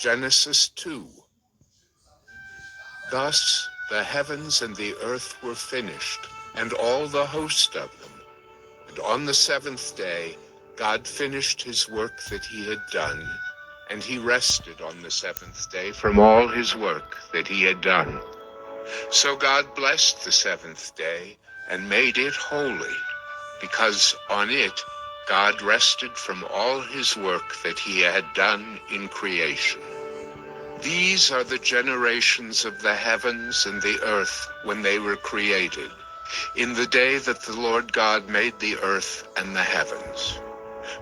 Genesis 2. Thus the heavens and the earth were finished, and all the host of them. And on the seventh day God finished his work that he had done, and he rested on the seventh day from all his work that he had done. So God blessed the seventh day and made it holy, because on it God rested from all his work that he had done in creation. These are the generations of the heavens and the earth when they were created, in the day that the Lord God made the earth and the heavens.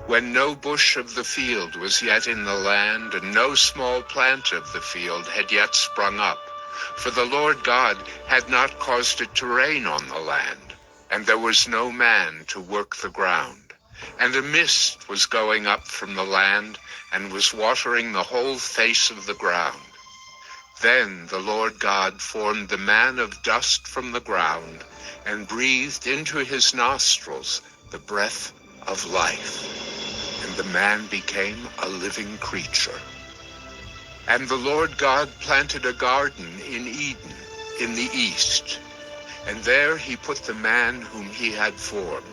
When no bush of the field was yet in the land, and no small plant of the field had yet sprung up, for the Lord God had not caused it to rain on the land, and there was no man to work the ground. And a mist was going up from the land, and was watering the whole face of the ground. Then the Lord God formed the man of dust from the ground, and breathed into his nostrils the breath of life. And the man became a living creature. And the Lord God planted a garden in Eden, in the east, and there he put the man whom he had formed.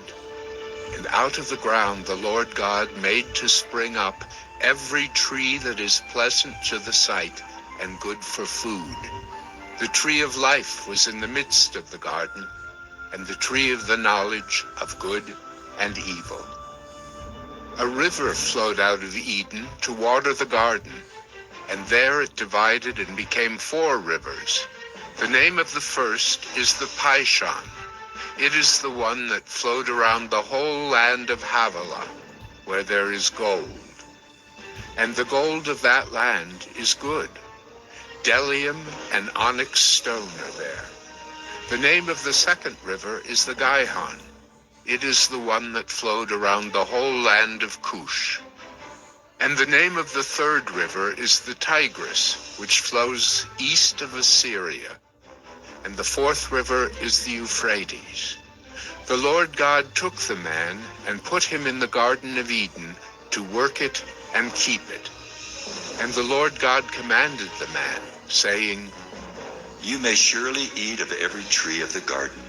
And out of the ground the Lord God made to spring up every tree that is pleasant to the sight and good for food. The tree of life was in the midst of the garden, and the tree of the knowledge of good and evil. A river flowed out of Eden to water the garden, and there it divided and became 4 rivers. The name of the first is the Pishon. It is the one that flowed around the whole land of Havilah, where there is gold. And the gold of that land is good. Bdellium and onyx stone are there. The name of the second river is the Gihon. It is the one that flowed around the whole land of Cush. And the name of the third river is the Tigris, which flows east of Assyria. And the fourth river is the Euphrates. The Lord God took the man and put him in the Garden of Eden to work it and keep it. And the Lord God commanded the man, saying, You may surely eat of every tree of the garden,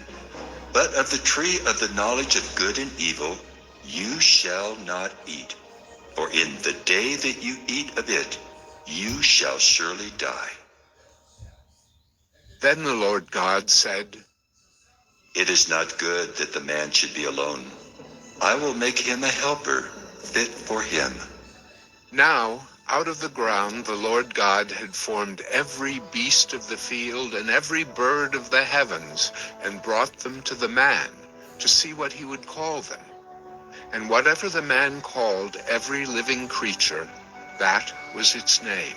but of the tree of the knowledge of good and evil you shall not eat. For in the day that you eat of it, you shall surely die. Then the Lord God said, It is not good that the man should be alone. I will make him a helper fit for him. Now, out of the ground the Lord God had formed every beast of the field and every bird of the heavens, and brought them to the man, to see what he would call them. And whatever the man called every living creature, that was its name.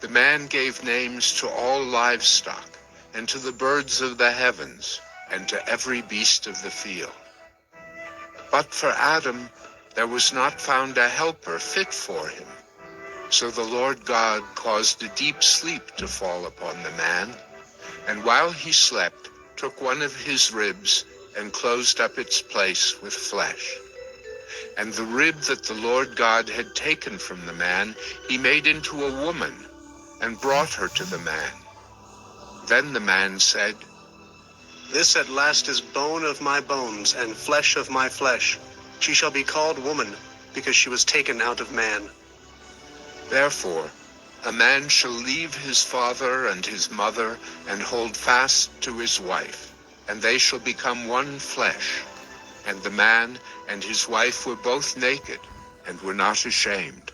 The man gave names to all livestock, and to the birds of the heavens, and to every beast of the field. But for Adam there was not found a helper fit for him. So the Lord God caused a deep sleep to fall upon the man, and while he slept, took one of his ribs and closed up its place with flesh. And the rib that the Lord God had taken from the man, he made into a woman, and brought her to the man. Then the man said, This at last is bone of my bones and flesh of my flesh. She shall be called woman, because she was taken out of man. Therefore, a man shall leave his father and his mother, and hold fast to his wife, and they shall become one flesh. And the man and his wife were both naked, and were not ashamed.